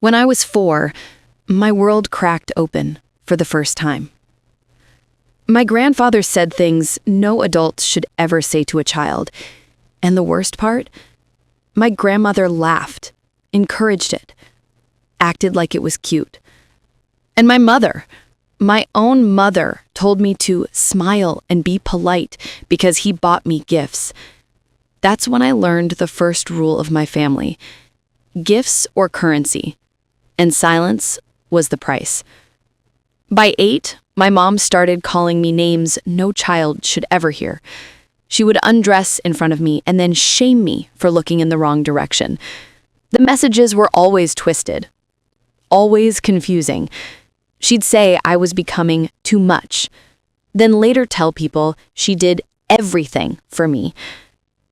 When I was 4, my world cracked open for the first time. My grandfather said things no adult should ever say to a child. And the worst part? My grandmother laughed, encouraged it, acted like it was cute. And my mother, my own mother, told me to smile and be polite because he bought me gifts. That's when I learned the first rule of my family: gifts or currency, and silence was the price. By 8, my mom started calling me names no child should ever hear. She would undress in front of me and then shame me for looking in the wrong direction. The messages were always twisted, always confusing. She'd say I was becoming too much, then later tell people she did everything for me.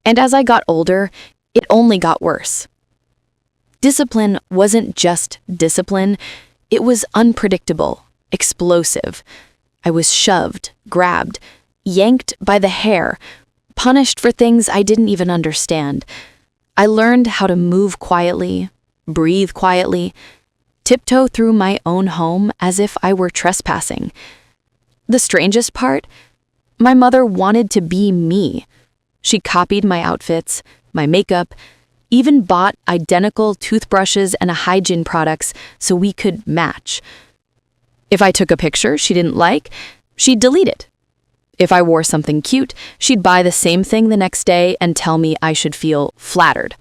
And as I got older, it only got worse. Discipline wasn't just discipline, it was unpredictable, explosive. I was shoved, grabbed, yanked by the hair, punished for things I didn't even understand. I learned how to move quietly, breathe quietly, tiptoe through my own home as if I were trespassing. The strangest part? My mother wanted to be me. She copied my outfits, my makeup, even bought identical toothbrushes and hygiene products so we could match. If I took a picture she didn't like, she'd delete it. If I wore something cute, she'd buy the same thing the next day and tell me I should feel flattered.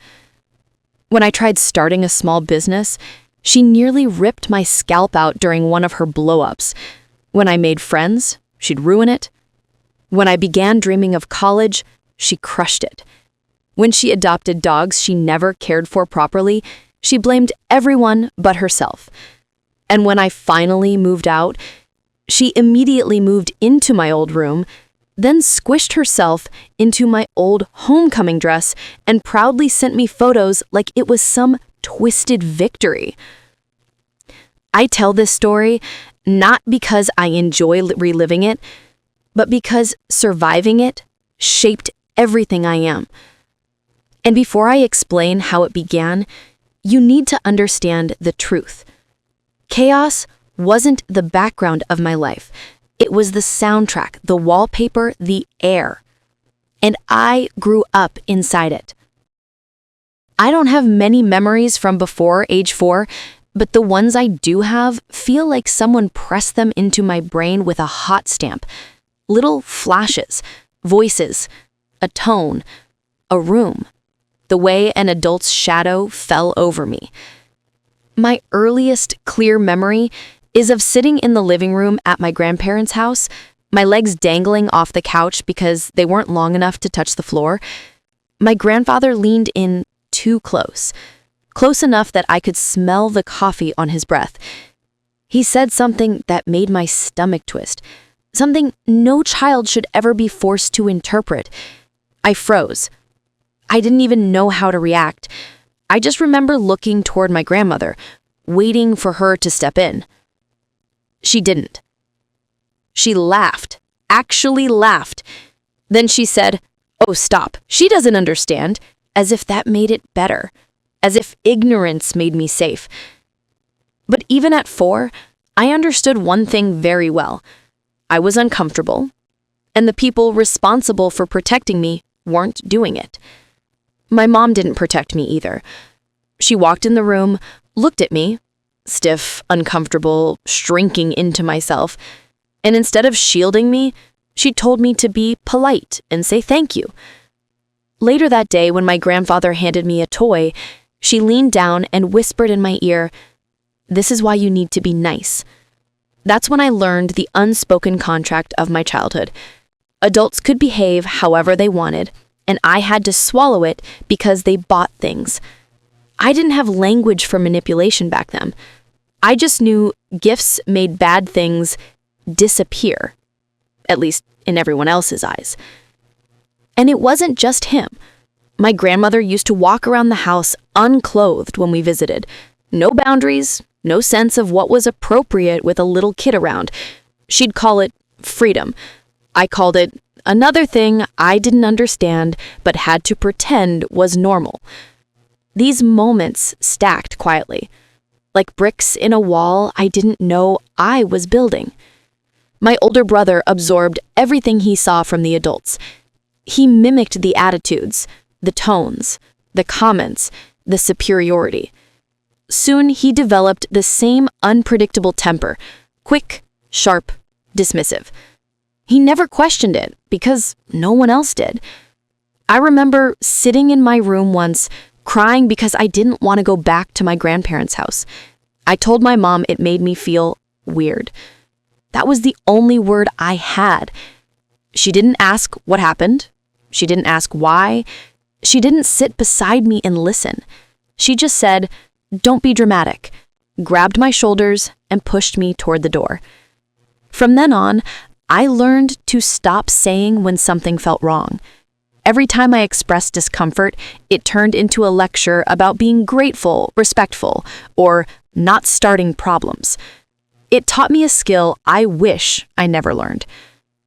When I tried starting a small business, she nearly ripped my scalp out during one of her blow-ups. When I made friends, she'd ruin it. When I began dreaming of college, she crushed it. When she adopted dogs she never cared for properly, she blamed everyone but herself. And when I finally moved out, she immediately moved into my old room, then squished herself into my old homecoming dress and proudly sent me photos like it was some twisted victory. I tell this story not because I enjoy reliving it, but because surviving it shaped everything I am. And before I explain how it began, you need to understand the truth. Chaos wasn't the background of my life. It was the soundtrack, the wallpaper, the air. And I grew up inside it. I don't have many memories from before age 4, but the ones I do have feel like someone pressed them into my brain with a hot stamp. Little flashes, voices, a tone, a room, the way an adult's shadow fell over me. My earliest clear memory is of sitting in the living room at my grandparents' house, my legs dangling off the couch because they weren't long enough to touch the floor. My grandfather leaned in too close enough that I could smell the coffee on his breath. He said something that made my stomach twist, something no child should ever be forced to interpret. I froze. I didn't even know how to react. I just remember looking toward my grandmother, waiting for her to step in. She didn't. She laughed, actually laughed. Then she said, "Oh, stop. She doesn't understand," as if that made it better, as if ignorance made me safe. But even at 4, I understood one thing very well. I was uncomfortable, and the people responsible for protecting me weren't doing it. My mom didn't protect me either. She walked in the room, looked at me, stiff, uncomfortable, shrinking into myself, and instead of shielding me, she told me to be polite and say thank you. Later that day, when my grandfather handed me a toy, she leaned down and whispered in my ear, "This is why you need to be nice." That's when I learned the unspoken contract of my childhood. Adults could behave however they wanted, and I had to swallow it because they bought things. I didn't have language for manipulation back then. I just knew gifts made bad things disappear, at least in everyone else's eyes. And it wasn't just him. My grandmother used to walk around the house unclothed when we visited. No boundaries, no sense of what was appropriate with a little kid around. She'd call it freedom. I called it another thing I didn't understand but had to pretend was normal. These moments stacked quietly. like bricks in a wall I didn't know I was building. My older brother absorbed everything he saw from the adults. He mimicked the attitudes, the tones, the comments, the superiority. Soon he developed the same unpredictable temper, quick, sharp, dismissive. He never questioned it because no one else did. I remember sitting in my room once, crying because I didn't want to go back to my grandparents' house. I told my mom it made me feel weird. That was the only word I had. She didn't ask what happened. She didn't ask why. She didn't sit beside me and listen. She just said, "Don't be dramatic," grabbed my shoulders and pushed me toward the door. From then on, I learned to stop saying when something felt wrong. Every time I expressed discomfort, it turned into a lecture about being grateful, respectful, or not starting problems. It taught me a skill I wish I never learned: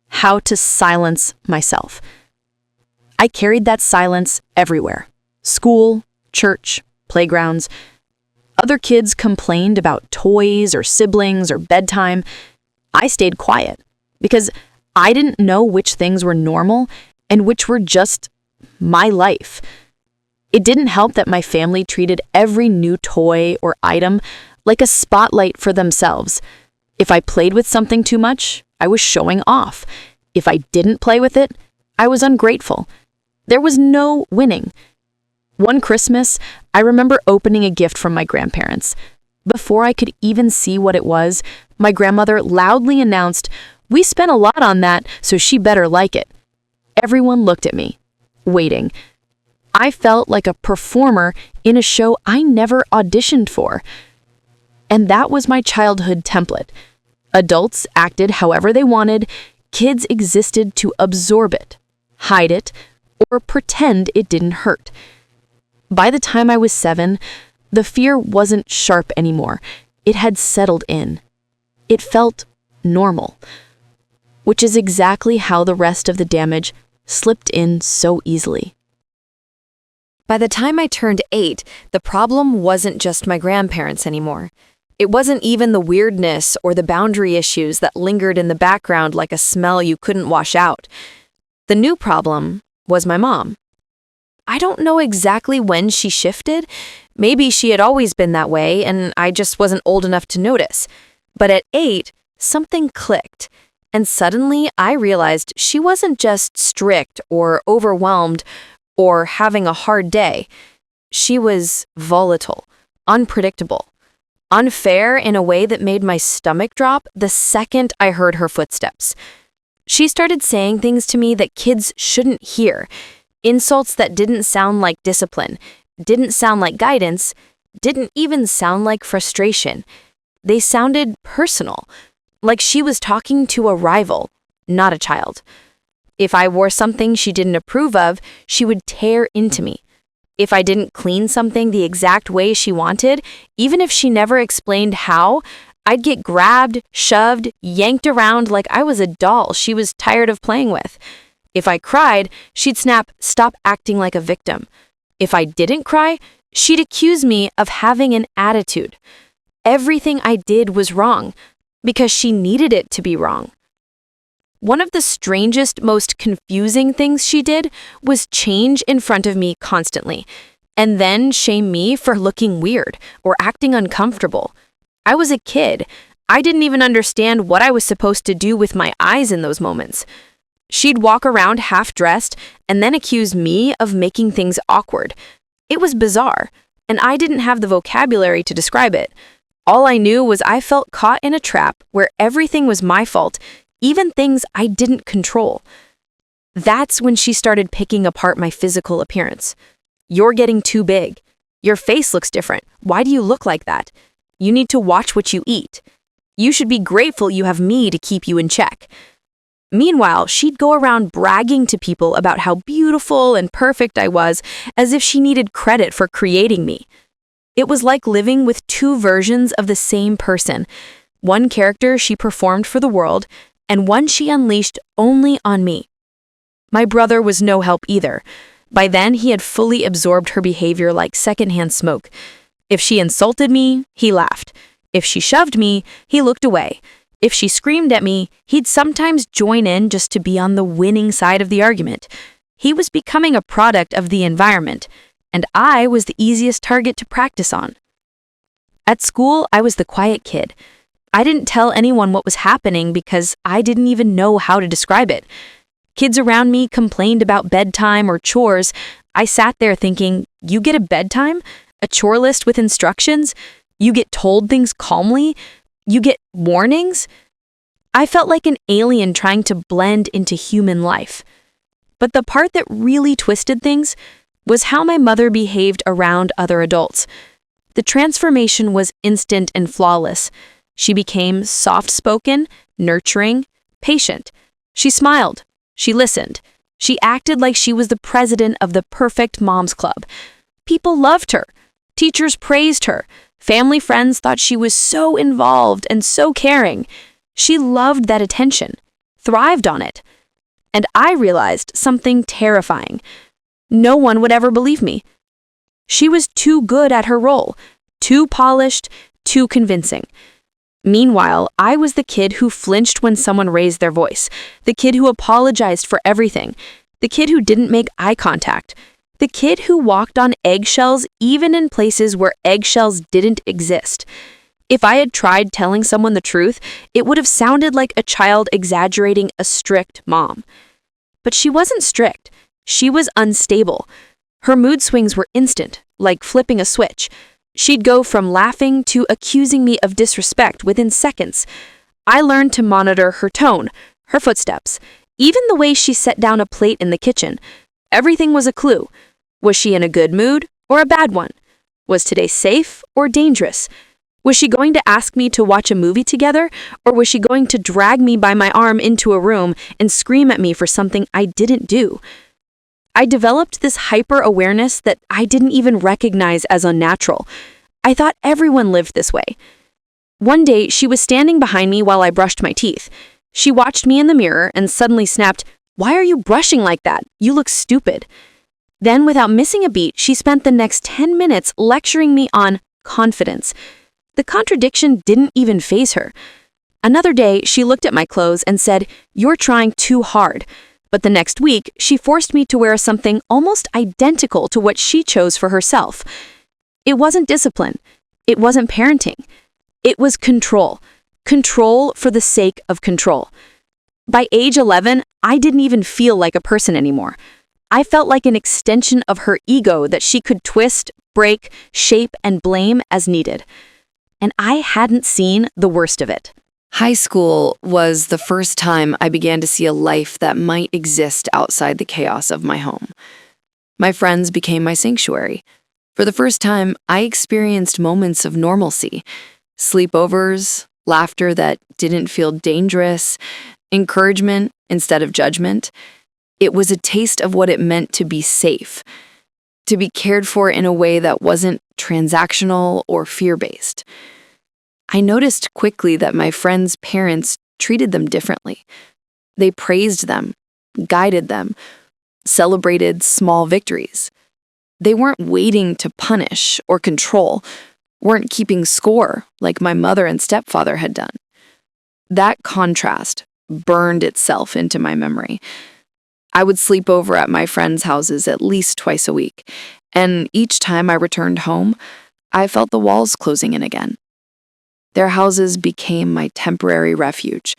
how to silence myself. I carried that silence everywhere: school, church, playgrounds. Other kids complained about toys or siblings or bedtime. I stayed quiet because I didn't know which things were normal and which were just my life. It didn't help that my family treated every new toy or item like a spotlight for themselves. If I played with something too much, I was showing off. If I didn't play with it, I was ungrateful. There was no winning. One Christmas, I remember opening a gift from my grandparents. Before I could even see what it was, my grandmother loudly announced, "We spent a lot on that, so she better like it." Everyone looked at me, waiting. I felt like a performer in a show I never auditioned for. And that was my childhood template. Adults acted however they wanted. Kids existed to absorb it, hide it, or pretend it didn't hurt. By the time I was 7, the fear wasn't sharp anymore. It had settled in. It felt normal, which is exactly how the rest of the damage slipped in so easily. By the time I turned 8, the problem wasn't just my grandparents anymore. It wasn't even the weirdness or the boundary issues that lingered in the background like a smell you couldn't wash out. The new problem was my mom. I don't know exactly when she shifted. Maybe she had always been that way and I just wasn't old enough to notice. But at 8, something clicked. And suddenly I realized she wasn't just strict or overwhelmed or having a hard day. She was volatile, unpredictable, unfair in a way that made my stomach drop the second I heard her footsteps. She started saying things to me that kids shouldn't hear. Insults that didn't sound like discipline, didn't sound like guidance, didn't even sound like frustration. They sounded personal, like she was talking to a rival, not a child. If I wore something she didn't approve of, she would tear into me. If I didn't clean something the exact way she wanted, even if she never explained how, I'd get grabbed, shoved, yanked around like I was a doll she was tired of playing with. If I cried, she'd snap, "Stop acting like a victim." If I didn't cry, she'd accuse me of having an attitude. Everything I did was wrong, because she needed it to be wrong. One of the strangest, most confusing things she did was change in front of me constantly, and then shame me for looking weird or acting uncomfortable. I was a kid. I didn't even understand what I was supposed to do with my eyes in those moments. She'd walk around half-dressed and then accuse me of making things awkward. It was bizarre, and I didn't have the vocabulary to describe it. All I knew was I felt caught in a trap where everything was my fault, even things I didn't control. That's when she started picking apart my physical appearance. "You're getting too big. Your face looks different. Why do you look like that? You need to watch what you eat. You should be grateful you have me to keep you in check." Meanwhile, she'd go around bragging to people about how beautiful and perfect I was, as if she needed credit for creating me. It was like living with two versions of the same person, one character she performed for the world, and one she unleashed only on me. My brother was no help either. By then, he had fully absorbed her behavior like secondhand smoke. If she insulted me, he laughed. If she shoved me, he looked away. If she screamed at me, he'd sometimes join in just to be on the winning side of the argument. He was becoming a product of the environment, and I was the easiest target to practice on. At school, I was the quiet kid. I didn't tell anyone what was happening because I didn't even know how to describe it. Kids around me complained about bedtime or chores. I sat there thinking, you get a bedtime? A chore list with instructions? You get told things calmly? You get warnings? I felt like an alien trying to blend into human life. But the part that really twisted things was how my mother behaved around other adults. The transformation was instant and flawless. She became soft-spoken, nurturing, patient. She smiled. She listened. She acted like she was the president of the perfect mom's club. People loved her. Teachers praised her. Family friends thought she was so involved and so caring. She loved that attention, thrived on it. And I realized something terrifying. No one would ever believe me. She was too good at her role, too polished, too convincing. Meanwhile, I was the kid who flinched when someone raised their voice, the kid who apologized for everything, the kid who didn't make eye contact, the kid who walked on eggshells even in places where eggshells didn't exist. If I had tried telling someone the truth, it would have sounded like a child exaggerating a strict mom. But she wasn't strict. She was unstable. Her mood swings were instant, like flipping a switch. She'd go from laughing to accusing me of disrespect within seconds. I learned to monitor her tone, her footsteps, even the way she set down a plate in the kitchen. Everything was a clue. Was she in a good mood or a bad one? Was today safe or dangerous? Was she going to ask me to watch a movie together, or was she going to drag me by my arm into a room and scream at me for something I didn't do? I developed this hyper-awareness that I didn't even recognize as unnatural. I thought everyone lived this way. One day, she was standing behind me while I brushed my teeth. She watched me in the mirror and suddenly snapped, "Why are you brushing like that? You look stupid." Then, without missing a beat, she spent the next 10 minutes lecturing me on confidence. The contradiction didn't even faze her. Another day, she looked at my clothes and said, "You're trying too hard." But the next week, she forced me to wear something almost identical to what she chose for herself. It wasn't discipline. It wasn't parenting. It was control. Control for the sake of control. By age 11, I didn't even feel like a person anymore. I felt like an extension of her ego that she could twist, break, shape, and blame as needed. And I hadn't seen the worst of it. High school was the first time I began to see a life that might exist outside the chaos of my home. My friends became my sanctuary. For the first time, I experienced moments of normalcy, sleepovers, laughter that didn't feel dangerous, encouragement instead of judgment. It was a taste of what it meant to be safe, to be cared for in a way that wasn't transactional or fear-based. I noticed quickly that my friends' parents treated them differently. They praised them, guided them, celebrated small victories. They weren't waiting to punish or control, weren't keeping score like my mother and stepfather had done. That contrast burned itself into my memory. I would sleep over at my friends' houses at least twice a week, and each time I returned home, I felt the walls closing in again. Their houses became my temporary refuge,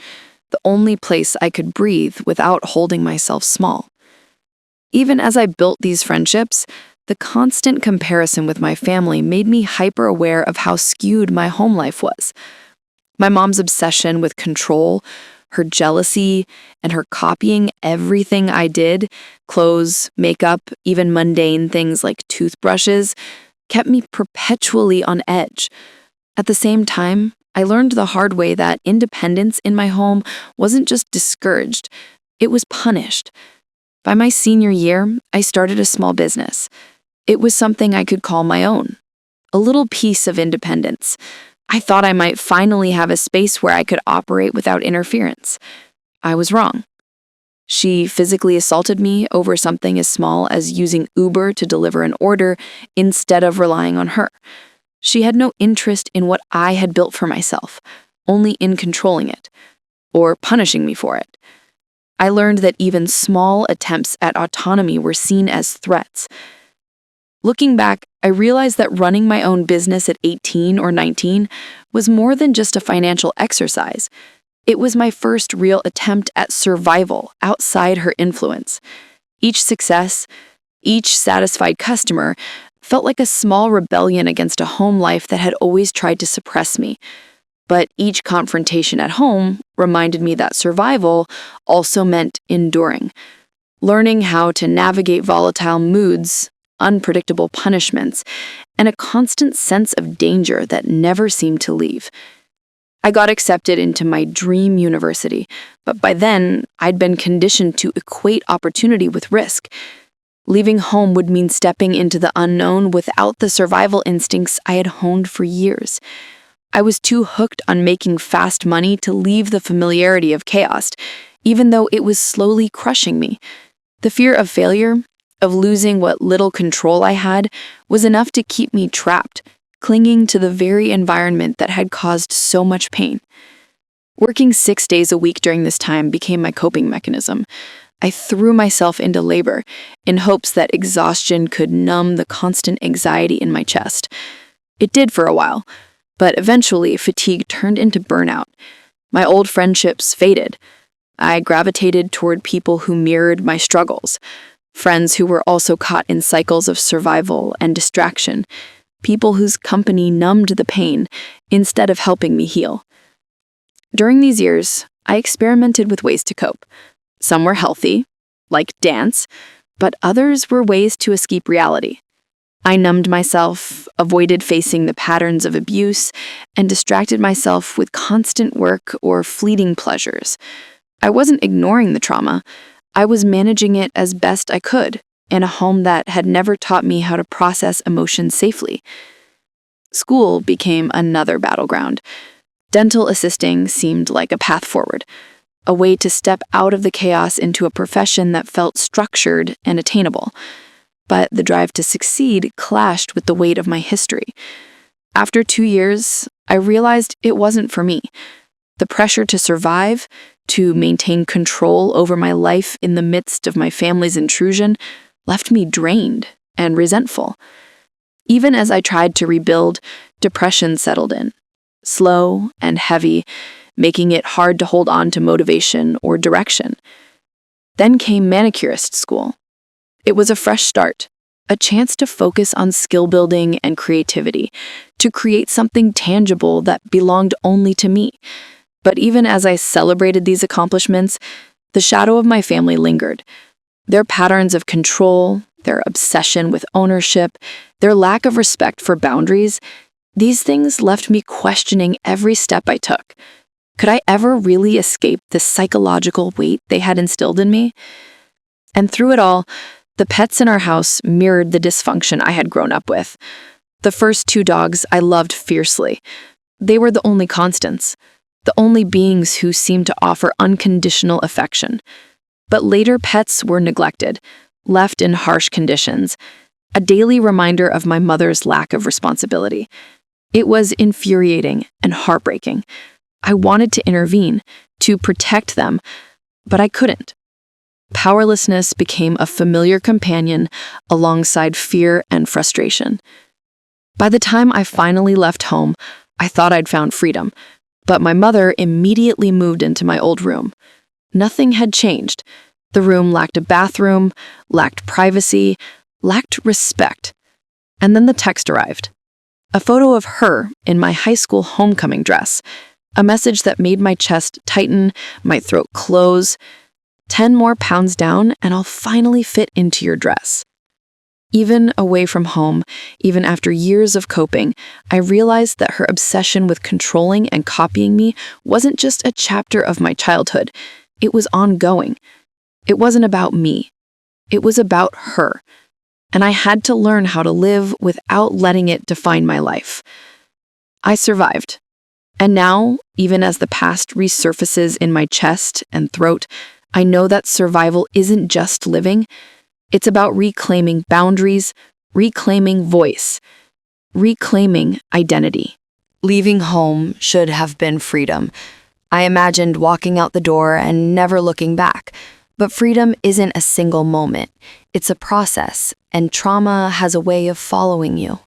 the only place I could breathe without holding myself small. Even as I built these friendships, the constant comparison with my family made me hyper-aware of how skewed my home life was. My mom's obsession with control, her jealousy, and her copying everything I did, clothes, makeup, even mundane things like toothbrushes, kept me perpetually on edge. At the same time, I learned the hard way that independence in my home wasn't just discouraged, it was punished. By my senior year, I started a small business. It was something I could call my own, a little piece of independence. I thought I might finally have a space where I could operate without interference. I was wrong. She physically assaulted me over something as small as using Uber to deliver an order instead of relying on her. She had no interest in what I had built for myself, only in controlling it, or punishing me for it. I learned that even small attempts at autonomy were seen as threats. Looking back, I realized that running my own business at 18 or 19 was more than just a financial exercise. It was my first real attempt at survival outside her influence. Each success, each satisfied customer, felt like a small rebellion against a home life that had always tried to suppress me. But each confrontation at home reminded me that survival also meant enduring, learning how to navigate volatile moods, unpredictable punishments, and a constant sense of danger that never seemed to leave. I got accepted into my dream university, but by then, I'd been conditioned to equate opportunity with risk. Leaving home would mean stepping into the unknown without the survival instincts I had honed for years. I was too hooked on making fast money to leave the familiarity of chaos, even though it was slowly crushing me. The fear of failure, of losing what little control I had, was enough to keep me trapped, clinging to the very environment that had caused so much pain. Working 6 days a week during this time became my coping mechanism. I threw myself into labor in hopes that exhaustion could numb the constant anxiety in my chest. It did for a while, but eventually fatigue turned into burnout. My old friendships faded. I gravitated toward people who mirrored my struggles, friends who were also caught in cycles of survival and distraction, people whose company numbed the pain instead of helping me heal. During these years, I experimented with ways to cope. Some were healthy, like dance, but others were ways to escape reality. I numbed myself, avoided facing the patterns of abuse, and distracted myself with constant work or fleeting pleasures. I wasn't ignoring the trauma. I was managing it as best I could in a home that had never taught me how to process emotions safely. School became another battleground. Dental assisting seemed like a path forward, a way to step out of the chaos into a profession that felt structured and attainable. But the drive to succeed clashed with the weight of my history. After 2 years, I realized it wasn't for me. The pressure to survive, to maintain control over my life in the midst of my family's intrusion, left me drained and resentful. Even as I tried to rebuild, depression settled in, slow and heavy, making it hard to hold on to motivation or direction. Then came manicurist school. It was a fresh start, a chance to focus on skill building and creativity, to create something tangible that belonged only to me. But even as I celebrated these accomplishments, the shadow of my family lingered. Their patterns of control, their obsession with ownership, their lack of respect for boundaries, these things left me questioning every step I took. Could I ever really escape the psychological weight they had instilled in me? And through it all, the pets in our house mirrored the dysfunction I had grown up with. The first 2 dogs I loved fiercely. They were the only constants, the only beings who seemed to offer unconditional affection. But later pets were neglected, left in harsh conditions, a daily reminder of my mother's lack of responsibility. It was infuriating and heartbreaking. I wanted to intervene, to protect them, but I couldn't. Powerlessness became a familiar companion alongside fear and frustration. By the time I finally left home, I thought I'd found freedom, but my mother immediately moved into my old room. Nothing had changed. The room lacked a bathroom, lacked privacy, lacked respect. And then the text arrived. A photo of her in my high school homecoming dress, a message that made my chest tighten, my throat close. 10 more pounds down, and I'll finally fit into your dress. Even away from home, even after years of coping, I realized that her obsession with controlling and copying me wasn't just a chapter of my childhood. It was ongoing. It wasn't about me. It was about her. And I had to learn how to live without letting it define my life. I survived. And now, even as the past resurfaces in my chest and throat, I know that survival isn't just living. It's about reclaiming boundaries, reclaiming voice, reclaiming identity. Leaving home should have been freedom. I imagined walking out the door and never looking back. But freedom isn't a single moment. It's a process, and trauma has a way of following you.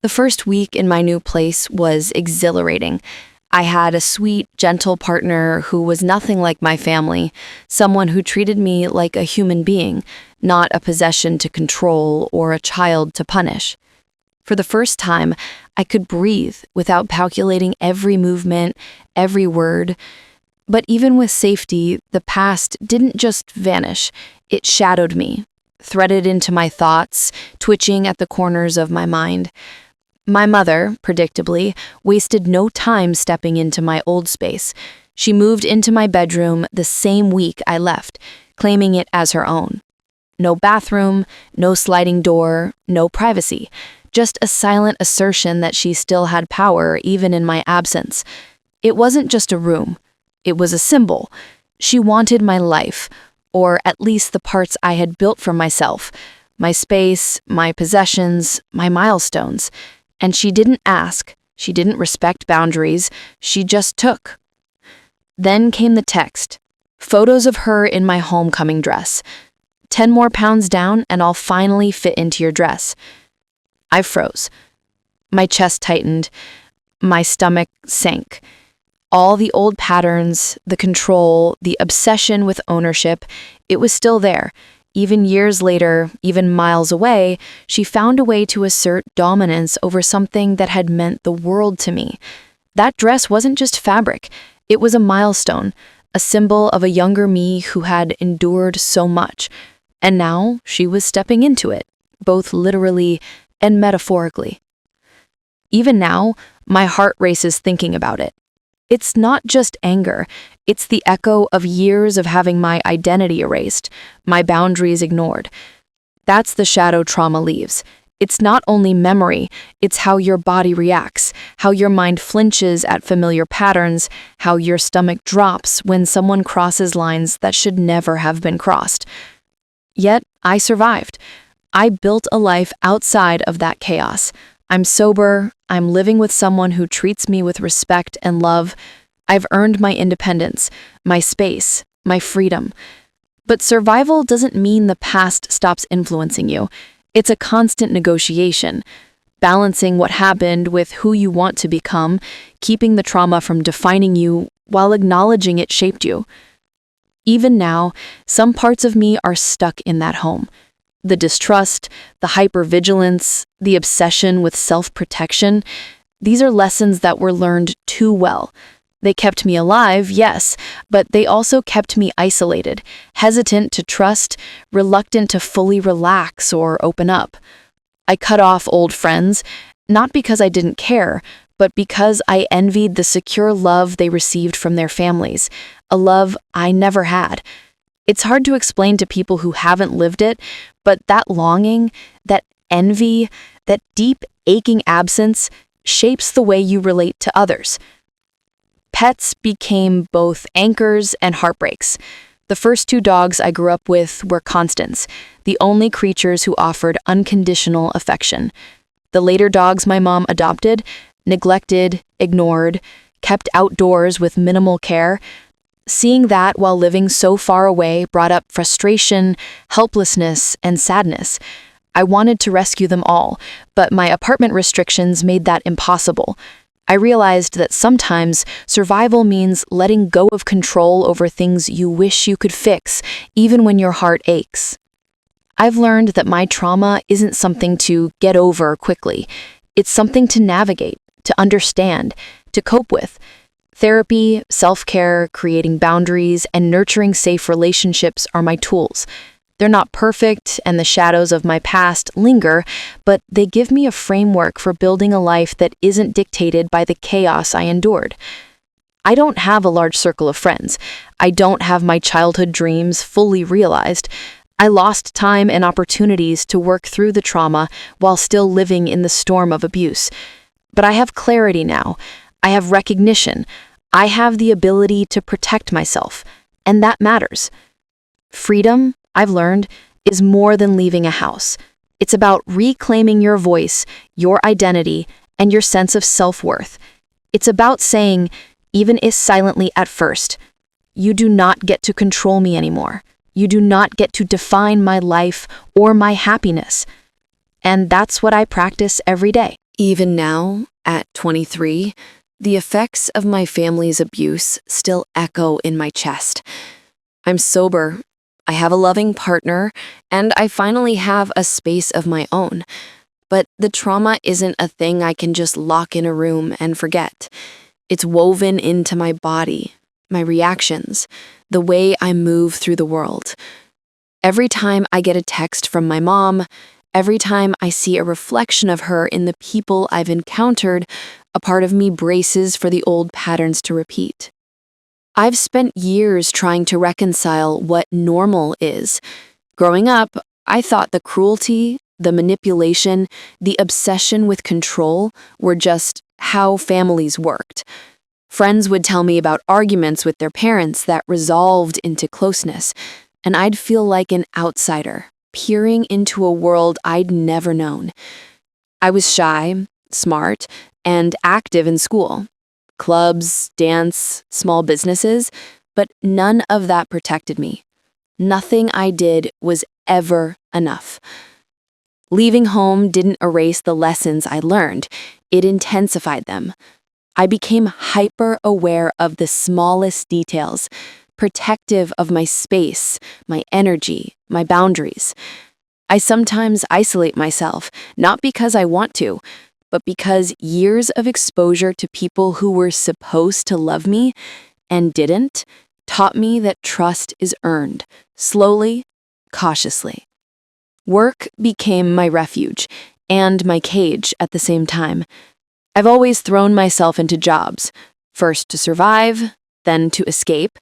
The first week in my new place was exhilarating. I had a sweet, gentle partner who was nothing like my family, someone who treated me like a human being, not a possession to control or a child to punish. For the first time, I could breathe without calculating every movement, every word. But even with safety, the past didn't just vanish. It shadowed me, threaded into my thoughts, twitching at the corners of my mind. My mother, predictably, wasted no time stepping into my old space. She moved into my bedroom the same week I left, claiming it as her own. No bathroom, no sliding door, no privacy. Just a silent assertion that she still had power even in my absence. It wasn't just a room. It was a symbol. She wanted my life, or at least the parts I had built for myself, my space, my possessions, my milestones. And she didn't ask, she didn't respect boundaries, she just took. Then came the text, photos of her in my homecoming dress. 10 more pounds down and I'll finally fit into your dress. I froze. My chest tightened, my stomach sank. All the old patterns, the control, the obsession with ownership, it was still there. Even years later, even miles away, she found a way to assert dominance over something that had meant the world to me. That dress wasn't just fabric. It was a milestone, a symbol of a younger me who had endured so much. And now she was stepping into it, both literally and metaphorically. Even now, my heart races thinking about it. It's not just anger, it's the echo of years of having my identity erased, my boundaries ignored. That's the shadow trauma leaves. It's not only memory, it's how your body reacts, how your mind flinches at familiar patterns, how your stomach drops when someone crosses lines that should never have been crossed. Yet, I survived. I built a life outside of that chaos. I'm sober, I'm living with someone who treats me with respect and love. I've earned my independence, my space, my freedom. But survival doesn't mean the past stops influencing you. It's a constant negotiation, balancing what happened with who you want to become, keeping the trauma from defining you while acknowledging it shaped you. Even now, some parts of me are stuck in that home. The distrust, the hypervigilance, the obsession with self-protection, these are lessons that were learned too well. They kept me alive, yes, but they also kept me isolated, hesitant to trust, reluctant to fully relax or open up. I cut off old friends, not because I didn't care, but because I envied the secure love they received from their families, a love I never had. It's hard to explain to people who haven't lived it, but that longing, that envy, that deep, aching absence shapes the way you relate to others. Pets became both anchors and heartbreaks. The first 2 dogs I grew up with were constants, the only creatures who offered unconditional affection. The later dogs my mom adopted, neglected, ignored, kept outdoors with minimal care. Seeing that while living so far away brought up frustration, helplessness, and sadness. I wanted to rescue them all, but my apartment restrictions made that impossible. I realized that sometimes survival means letting go of control over things you wish you could fix, even when your heart aches. I've learned that my trauma isn't something to get over quickly. It's something to navigate, to understand, to cope with. Therapy, self-care, creating boundaries, and nurturing safe relationships are my tools. They're not perfect, and the shadows of my past linger, but they give me a framework for building a life that isn't dictated by the chaos I endured. I don't have a large circle of friends. I don't have my childhood dreams fully realized. I lost time and opportunities to work through the trauma while still living in the storm of abuse. But I have clarity now. I have recognition. I have the ability to protect myself, and that matters. Freedom, I've learned, is more than leaving a house. It's about reclaiming your voice, your identity, and your sense of self-worth. It's about saying, even if silently at first, you do not get to control me anymore. You do not get to define my life or my happiness. And that's what I practice every day. Even now, at 23, the effects of my family's abuse still echo in my chest. I'm sober, I have a loving partner, and I finally have a space of my own. But the trauma isn't a thing I can just lock in a room and forget. It's woven into my body, my reactions, the way I move through the world. Every time I get a text from my mom, every time I see a reflection of her in the people I've encountered, a part of me braces for the old patterns to repeat. I've spent years trying to reconcile what normal is. Growing up, I thought the cruelty, the manipulation, the obsession with control were just how families worked. Friends would tell me about arguments with their parents that resolved into closeness, and I'd feel like an outsider, peering into a world I'd never known. I was shy, smart, and active in school. Clubs, dance, small businesses, but none of that protected me. Nothing I did was ever enough. Leaving home didn't erase the lessons I learned, it intensified them. I became hyper-aware of the smallest details, protective of my space, my energy, my boundaries. I sometimes isolate myself, not because I want to, but because years of exposure to people who were supposed to love me and didn't taught me that trust is earned, slowly, cautiously. Work became my refuge and my cage at the same time. I've always thrown myself into jobs, first to survive, then to escape,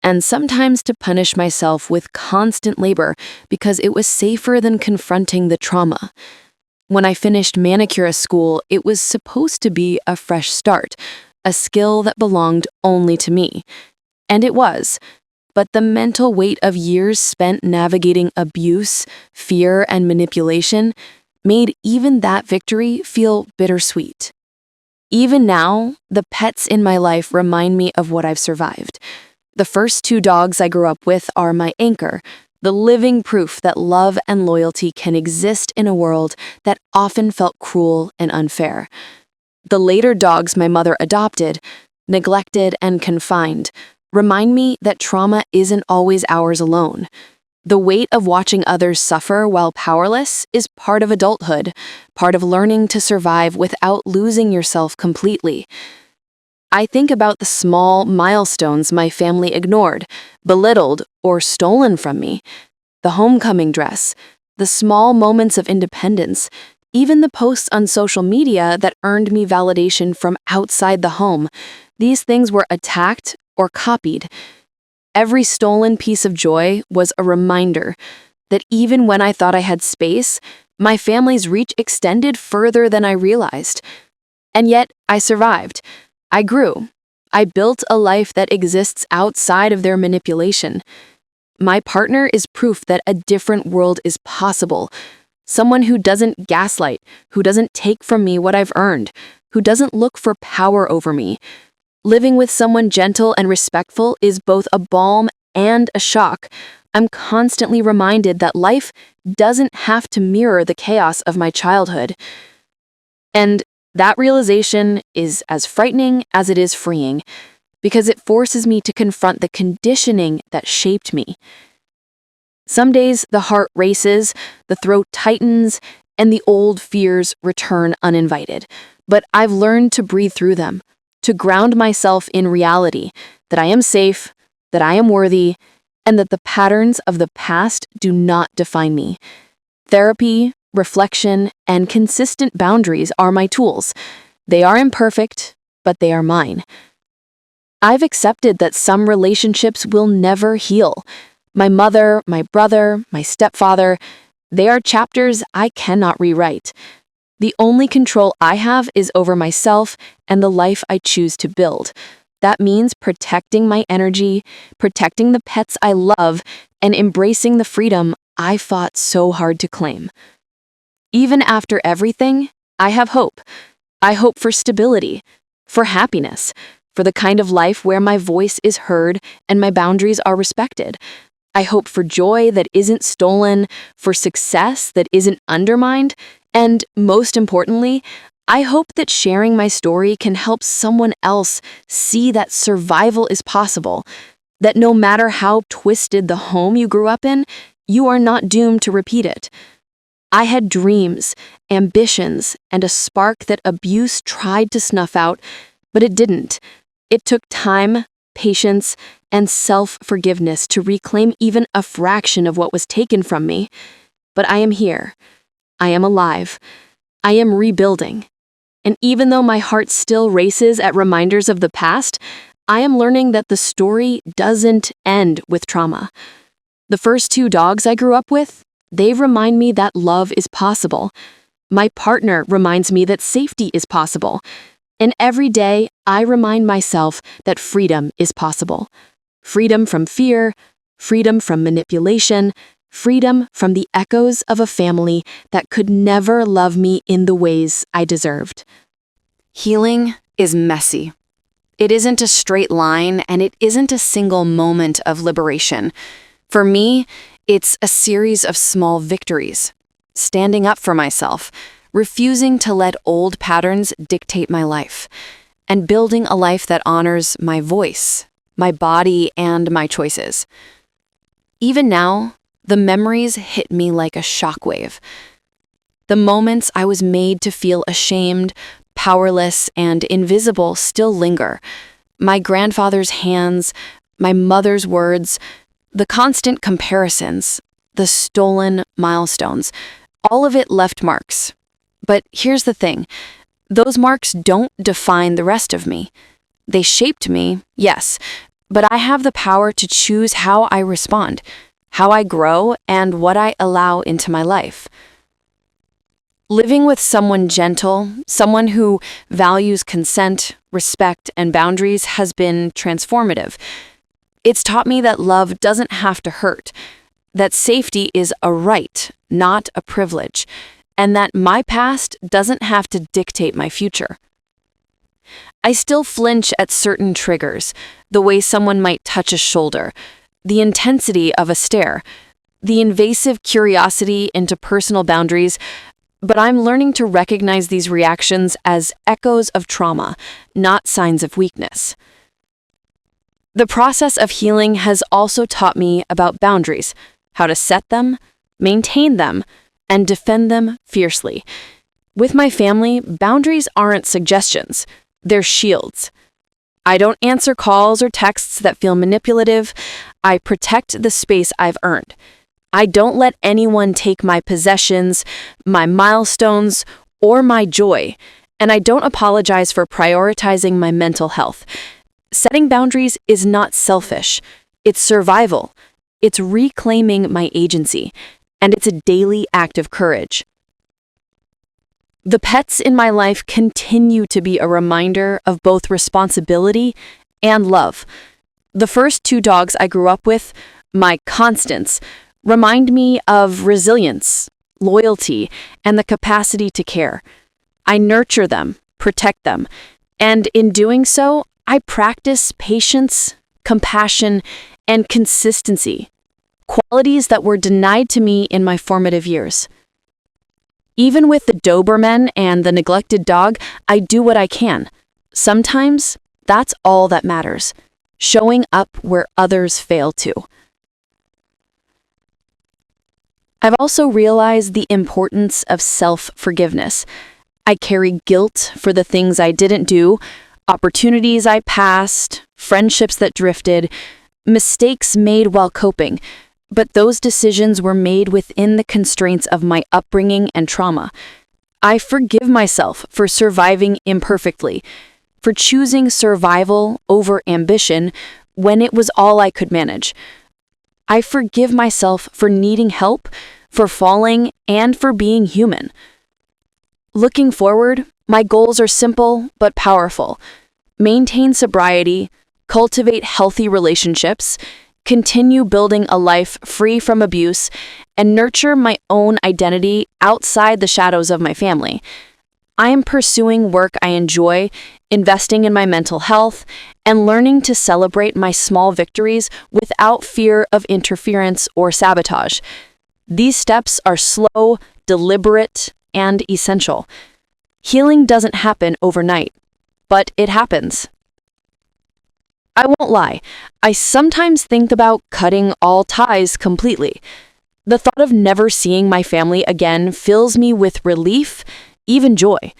and sometimes to punish myself with constant labor because it was safer than confronting the trauma. When I finished manicurist school, it was supposed to be a fresh start, a skill that belonged only to me. And it was. But the mental weight of years spent navigating abuse, fear, and manipulation made even that victory feel bittersweet. Even now, the pets in my life remind me of what I've survived. The first 2 dogs I grew up with are my anchor, the living proof that love and loyalty can exist in a world that often felt cruel and unfair. The later dogs my mother adopted, neglected and confined, remind me that trauma isn't always ours alone. The weight of watching others suffer while powerless is part of adulthood, part of learning to survive without losing yourself completely. I think about the small milestones my family ignored, belittled, or stolen from me. The homecoming dress, the small moments of independence, even the posts on social media that earned me validation from outside the home. These things were attacked or copied. Every stolen piece of joy was a reminder that even when I thought I had space, my family's reach extended further than I realized. And yet, I survived. I grew. I built a life that exists outside of their manipulation. My partner is proof that a different world is possible. Someone who doesn't gaslight, who doesn't take from me what I've earned, who doesn't look for power over me. Living with someone gentle and respectful is both a balm and a shock. I'm constantly reminded that life doesn't have to mirror the chaos of my childhood. And that realization is as frightening as it is freeing, because it forces me to confront the conditioning that shaped me. Some days the heart races, the throat tightens, and the old fears return uninvited. But I've learned to breathe through them, to ground myself in reality, that I am safe, that I am worthy, and that the patterns of the past do not define me. Therapy, reflection, and consistent boundaries are my tools. They are imperfect, but they are mine. I've accepted that some relationships will never heal. My mother, my brother, my stepfather, they are chapters I cannot rewrite. The only control I have is over myself and the life I choose to build. That means protecting my energy, protecting the pets I love, and embracing the freedom I fought so hard to claim. Even after everything, I have hope. I hope for stability, for happiness, for the kind of life where my voice is heard and my boundaries are respected. I hope for joy that isn't stolen, for success that isn't undermined, and most importantly, I hope that sharing my story can help someone else see that survival is possible, that no matter how twisted the home you grew up in, you are not doomed to repeat it. I had dreams, ambitions, and a spark that abuse tried to snuff out, but it didn't. It took time, patience, and self-forgiveness to reclaim even a fraction of what was taken from me. But I am here. I am alive. I am rebuilding. And even though my heart still races at reminders of the past, I am learning that the story doesn't end with trauma. The first 2 dogs I grew up with, they remind me that love is possible. My partner reminds me that safety is possible. And every day, I remind myself that freedom is possible. Freedom from fear, freedom from manipulation, freedom from the echoes of a family that could never love me in the ways I deserved. Healing is messy. It isn't a straight line, and it isn't a single moment of liberation. For me, it's a series of small victories. Standing up for myself, refusing to let old patterns dictate my life, and building a life that honors my voice, my body, and my choices. Even now, the memories hit me like a shockwave. The moments I was made to feel ashamed, powerless, and invisible still linger. My grandfather's hands, my mother's words, the constant comparisons, the stolen milestones, all of it left marks. But here's the thing, those marks don't define the rest of me. They shaped me, yes, but I have the power to choose how I respond, how I grow, and what I allow into my life. Living with someone gentle, someone who values consent, respect, and boundaries has been transformative. It's taught me that love doesn't have to hurt, that safety is a right, not a privilege, and that my past doesn't have to dictate my future. I still flinch at certain triggers, the way someone might touch a shoulder, the intensity of a stare, the invasive curiosity into personal boundaries, but I'm learning to recognize these reactions as echoes of trauma, not signs of weakness. The process of healing has also taught me about boundaries, how to set them, maintain them, and defend them fiercely. With my family, boundaries aren't suggestions, they're shields. I don't answer calls or texts that feel manipulative. I protect the space I've earned. I don't let anyone take my possessions, my milestones, or my joy, and I don't apologize for prioritizing my mental health. Setting boundaries is not selfish. It's survival. It's reclaiming my agency, and it's a daily act of courage. The pets in my life continue to be a reminder of both responsibility and love. The first 2 dogs I grew up with, my constants, remind me of resilience, loyalty, and the capacity to care. I nurture them, protect them, and in doing so, I practice patience, compassion, and consistency, qualities that were denied to me in my formative years. Even with the Doberman and the neglected dog, I do what I can. Sometimes, that's all that matters, showing up where others fail to. I've also realized the importance of self-forgiveness. I carry guilt for the things I didn't do, opportunities I passed, friendships that drifted, mistakes made while coping, but those decisions were made within the constraints of my upbringing and trauma. I forgive myself for surviving imperfectly, for choosing survival over ambition when it was all I could manage. I forgive myself for needing help, for falling, and for being human. Looking forward, my goals are simple but powerful. Maintain sobriety, cultivate healthy relationships, continue building a life free from abuse, and nurture my own identity outside the shadows of my family. I am pursuing work I enjoy, investing in my mental health, and learning to celebrate my small victories without fear of interference or sabotage. These steps are slow, deliberate, and essential. Healing doesn't happen overnight, but it happens. I won't lie, I sometimes think about cutting all ties completely. The thought of never seeing my family again fills me with relief, even joy.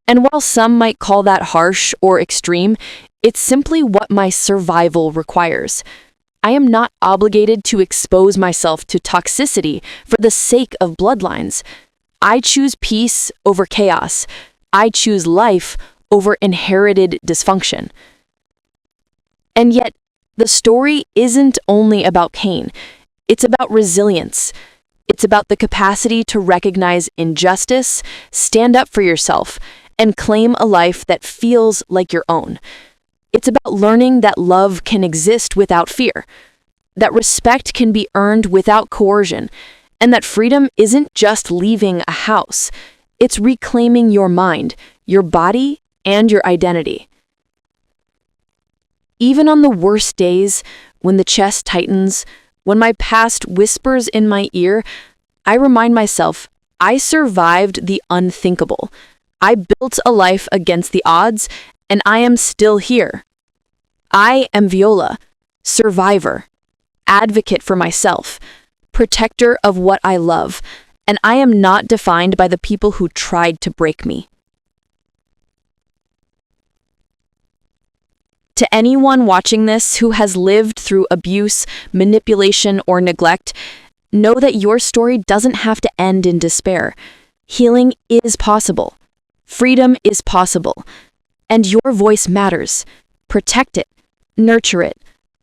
And while some might call that harsh or extreme, it's simply what my survival requires. I am not obligated to expose myself to toxicity for the sake of bloodlines. I choose peace over chaos. I choose life over inherited dysfunction. And yet, the story isn't only about Cain. It's about resilience. It's about the capacity to recognize injustice, stand up for yourself, and claim a life that feels like your own. It's about learning that love can exist without fear, that respect can be earned without coercion, and that freedom isn't just leaving a house. It's reclaiming your mind, your body, and your identity. Even on the worst days, when the chest tightens, when my past whispers in my ear, I remind myself, I survived the unthinkable. I built a life against the odds, and I am still here. I am Viola, survivor, advocate for myself, protector of what I love, and I am not defined by the people who tried to break me. To anyone watching this who has lived through abuse, manipulation, or neglect, know that your story doesn't have to end in despair. Healing is possible. Freedom is possible. And your voice matters. Protect it, nurture it,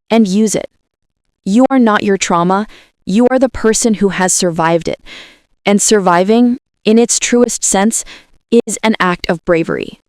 and use it. You are not your trauma. You are the person who has survived it. And surviving, in its truest sense, is an act of bravery.